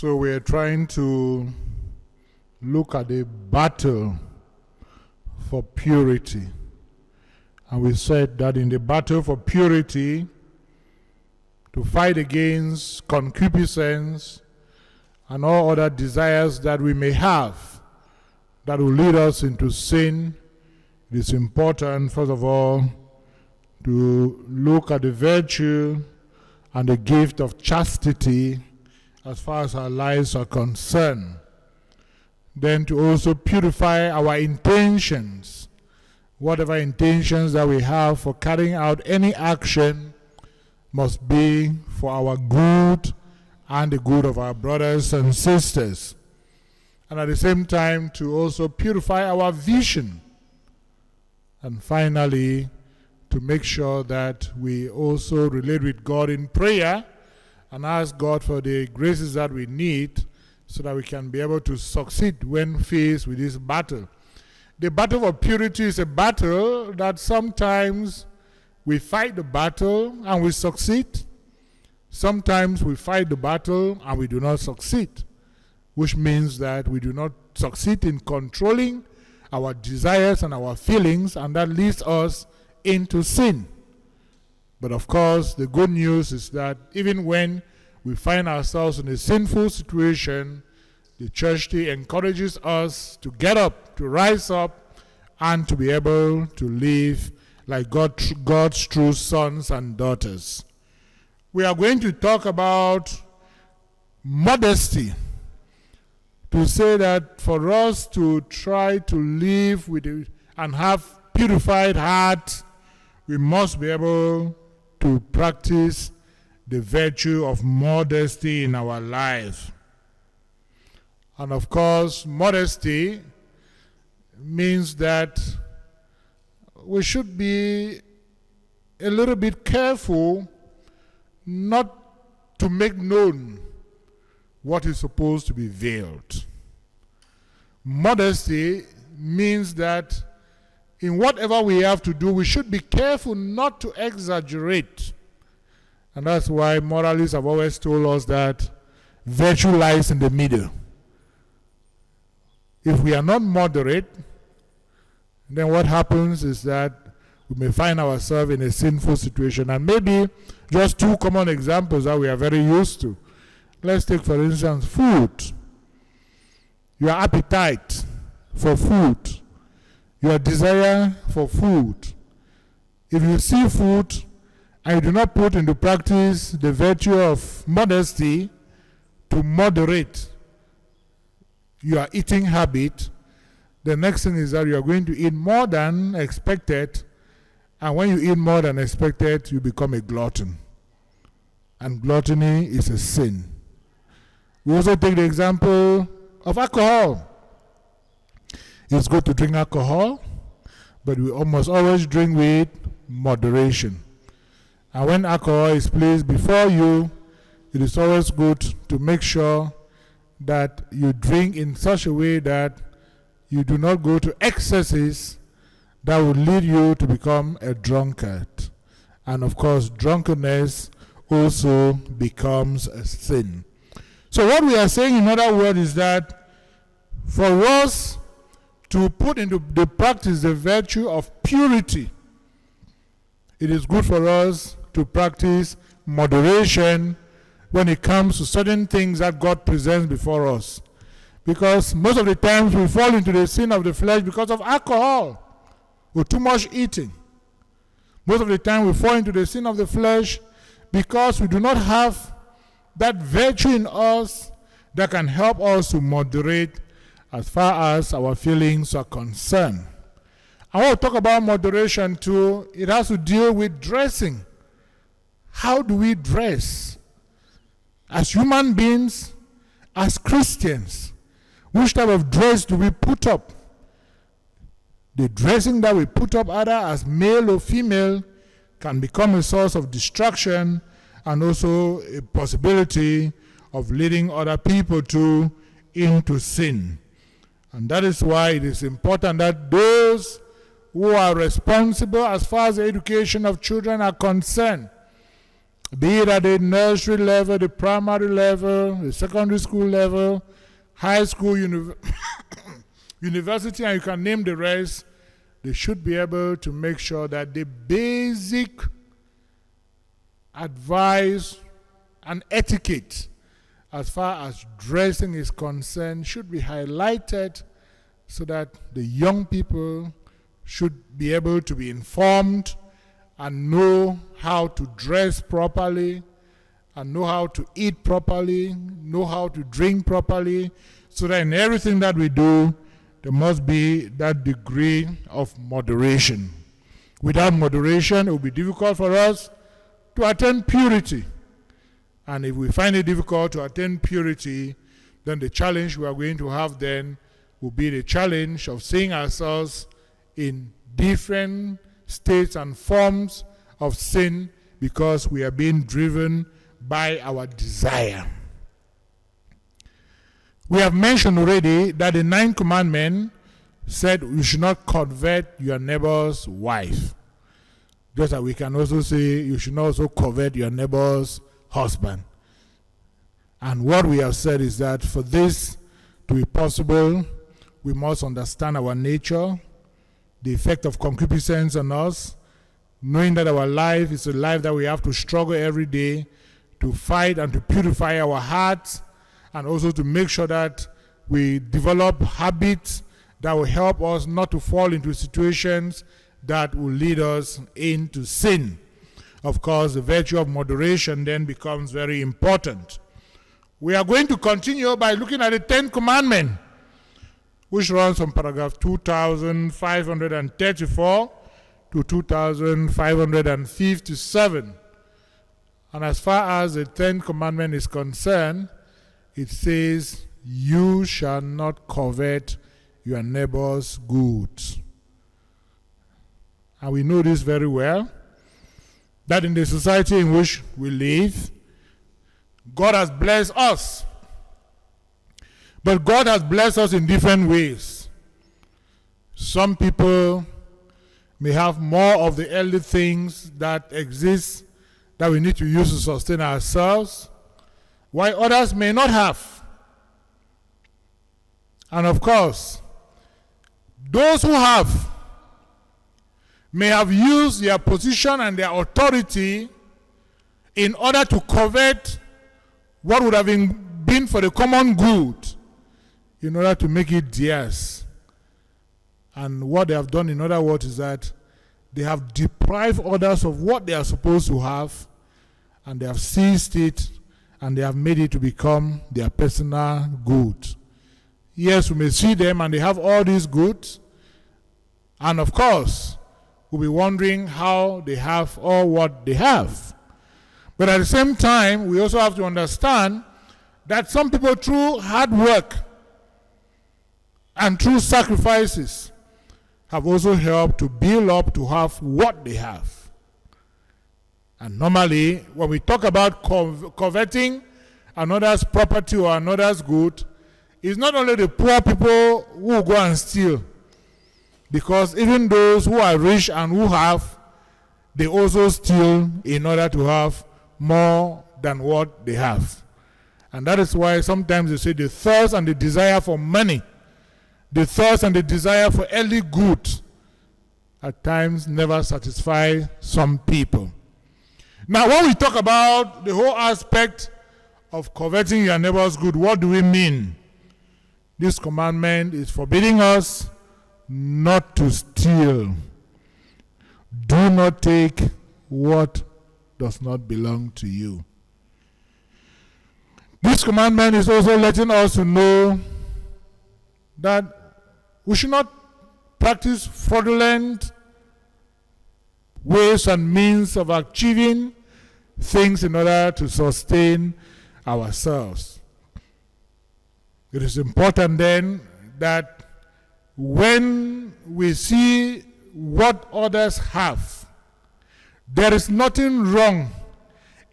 So we're trying to look at the battle for purity. And we said that in the battle for purity, to fight against concupiscence and all other desires that we may have that will lead us into sin, it is important, first of all, to look at the virtue and the gift of chastity as far as our lives are concerned. Then to also purify our intentions, whatever intentions that we have for carrying out any action must be for our good and the good of our brothers and sisters. And at the same time to also purify our vision. And finally, to make sure that we also relate with God in prayer and ask God for the graces that we need so that we can be able to succeed when faced with this battle. The battle for purity is a battle that sometimes we fight the battle and we succeed. Sometimes we fight the battle and we do not succeed, which means that we do not succeed in controlling our desires and our feelings, and that leads us into sin. But of course, the good news is that even when we find ourselves in a sinful situation, the church encourages us to get up, to rise up, and to be able to live like God's true sons and daughters. We are going to talk about modesty, to say that for us to try to live with and have purified heart, we must be able to practice the virtue of modesty in our life. And of course, modesty means that we should be a little bit careful not to make known what is supposed to be veiled. Modesty means that in whatever we have to do, we should be careful not to exaggerate. And that's why moralists have always told us that virtue lies in the middle. If we are not moderate, then what happens is that we may find ourselves in a sinful situation. And maybe just two common examples that we are very used to. Let's take, for instance, food. Your appetite for food. Your desire for food. If you see food and you do not put into practice the virtue of modesty to moderate your eating habit, the next thing is that you are going to eat more than expected, and when you eat more than expected, you become a glutton. And gluttony is a sin. We also take the example of alcohol. It's good to drink alcohol, but we must always drink with moderation. And when alcohol is placed before you, it is always good to make sure that you drink in such a way that you do not go to excesses that will lead you to become a drunkard. And of course, drunkenness also becomes a sin. So what we are saying, in other words, is that for us to put into the practice the virtue of purity, it is good for us to practice moderation when it comes to certain things that God presents before us. Because most of the times we fall into the sin of the flesh because of alcohol or too much eating. Most of the time we fall into the sin of the flesh because we do not have that virtue in us that can help us to moderate as far as our feelings are concerned. I want to talk about moderation too. It has to deal with dressing. How do we dress? As human beings, as Christians, which type of dress do we put up? The dressing that we put up, either as male or female, can become a source of distraction and also a possibility of leading other people into sin. And that is why it is important that those who are responsible as far as the education of children are concerned be it at the nursery level, the primary level, the secondary school level, high school, university, and you can name the rest. They should be able to make sure that the basic advice and etiquette as far as dressing is concerned should be highlighted so that the young people should be able to be informed and know how to dress properly and know how to eat properly, know how to drink properly, so that in everything that we do, there must be that degree of moderation. Without moderation, it will be difficult for us to attain purity. And if we find it difficult to attain purity, then the challenge we are going to have then will be the challenge of seeing ourselves in different states and forms of sin because we are being driven by our desire. We have mentioned already that the 9th commandment said you should not covet your neighbor's wife. Just as we can also say you should not also covet your neighbor's husband. And what we have said is that for this to be possible, we must understand our nature, the effect of concupiscence on us, knowing that our life is a life that we have to struggle every day to fight and to purify our hearts, and also to make sure that we develop habits that will help us not to fall into situations that will lead us into sin. Of course, the virtue of moderation then becomes very important. We are going to continue by looking at the 10th commandment, which runs from paragraph 2534 to 2557. And as far as the 10th commandment is concerned, it says, you shall not covet your neighbor's goods. And we know this very well, that in the society in which we live, God has blessed us. But God has blessed us in different ways. Some people may have more of the earthly things that exist that we need to use to sustain ourselves, while others may not have. And of course, those who have may have used their position and their authority in order to covet what would have been for the common good, in order to make it theirs. And what they have done, in other words, is that they have deprived others of what they are supposed to have, and they have seized it, and they have made it to become their personal good. Yes, we may see them and they have all these goods, and of course, we'll be wondering how they have all what they have. But at the same time, we also have to understand that some people, through hard work and through sacrifices, have also helped to build up to have what they have. And normally, when we talk about coveting another's property or another's good, it's not only the poor people who go and steal, because even those who are rich and who have, they also steal in order to have more than what they have. And that is why sometimes they say the thirst and the desire for money, the thirst and the desire for earthly goods, at times never satisfy some people. Now, when we talk about the whole aspect of coveting your neighbor's good, what do we mean? This commandment is forbidding us not to steal. Do not take what does not belong to you. This commandment is also letting us to know that we should not practice fraudulent ways and means of achieving things in order to sustain ourselves. It is important then that when we see what others have, there is nothing wrong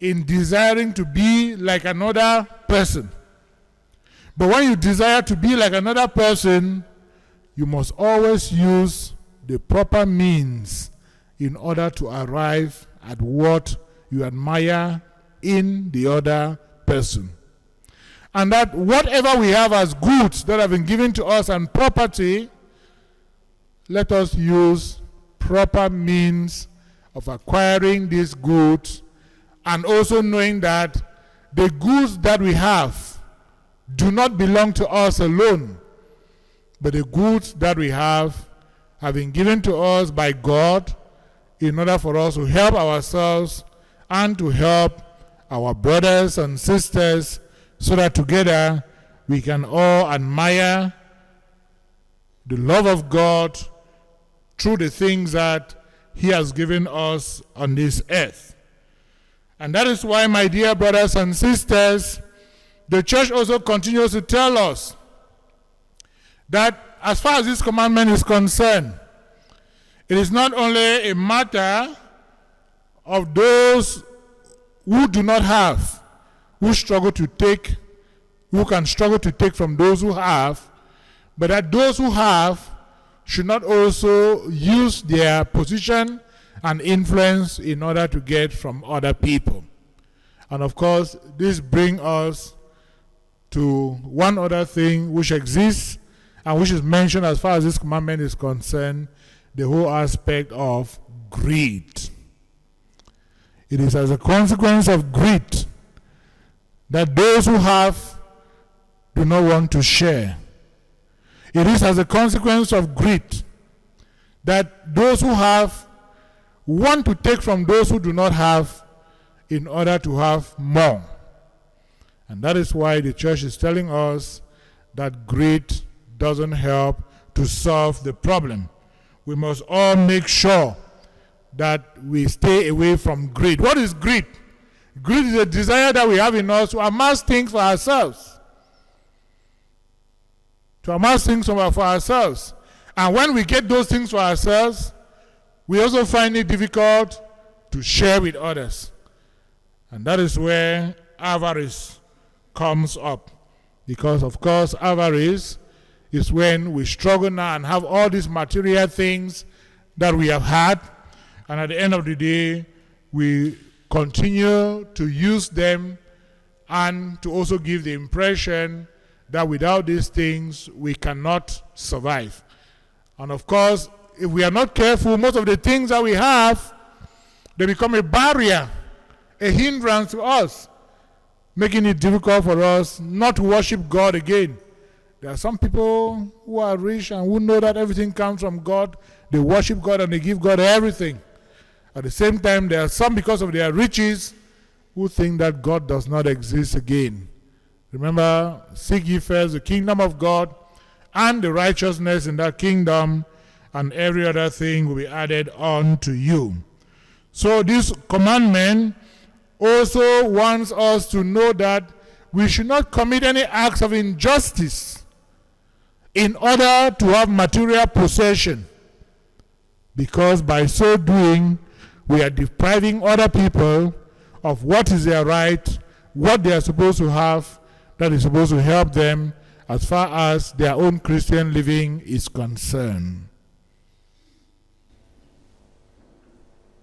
in desiring to be like another person. But when you desire to be like another person, you must always use the proper means in order to arrive at what you admire in the other person. And that whatever we have as goods that have been given to us and property, let us use proper means of acquiring these goods, and also knowing that the goods that we have do not belong to us alone, but the goods that we have been given to us by God in order for us to help ourselves and to help our brothers and sisters, so that together we can all admire the love of God through the things that He has given us on this earth. And that is why, my dear brothers and sisters, the church also continues to tell us that as far as this commandment is concerned, it is not only a matter of those who do not have, who struggle to take, who can struggle to take from those who have, but that those who have should not also use their position and influence in order to get from other people. And of course, this brings us to one other thing which exists and which is mentioned as far as this commandment is concerned, the whole aspect of greed. It is as a consequence of greed that those who have do not want to share. It is as a consequence of greed that those who have want to take from those who do not have in order to have more. And that is why the church is telling us that greed doesn't help to solve the problem. We must all make sure that we stay away from greed. What is greed? Greed is a desire that we have in us to amass things for ourselves. To amass things for ourselves. And when we get those things for ourselves, we also find it difficult to share with others. And that is where avarice comes up. Because, of course, avarice is when we struggle now and have all these material things that we have had, and at the end of the day, we continue to use them and to also give the impression that without these things, we cannot survive. And of course, if we are not careful, most of the things that we have, they become a barrier, a hindrance to us, making it difficult for us not to worship God again. There are some people who are rich and who know that everything comes from God. They worship God and they give God everything. At the same time, there are some, because of their riches, who think that God does not exist again. Remember, seek ye first the kingdom of God and the righteousness in that kingdom, and every other thing will be added on to you. So this commandment also wants us to know that we should not commit any acts of injustice in order to have material possession, because by so doing, we are depriving other people of what is their right, what they are supposed to have, that is supposed to help them as far as their own Christian living is concerned.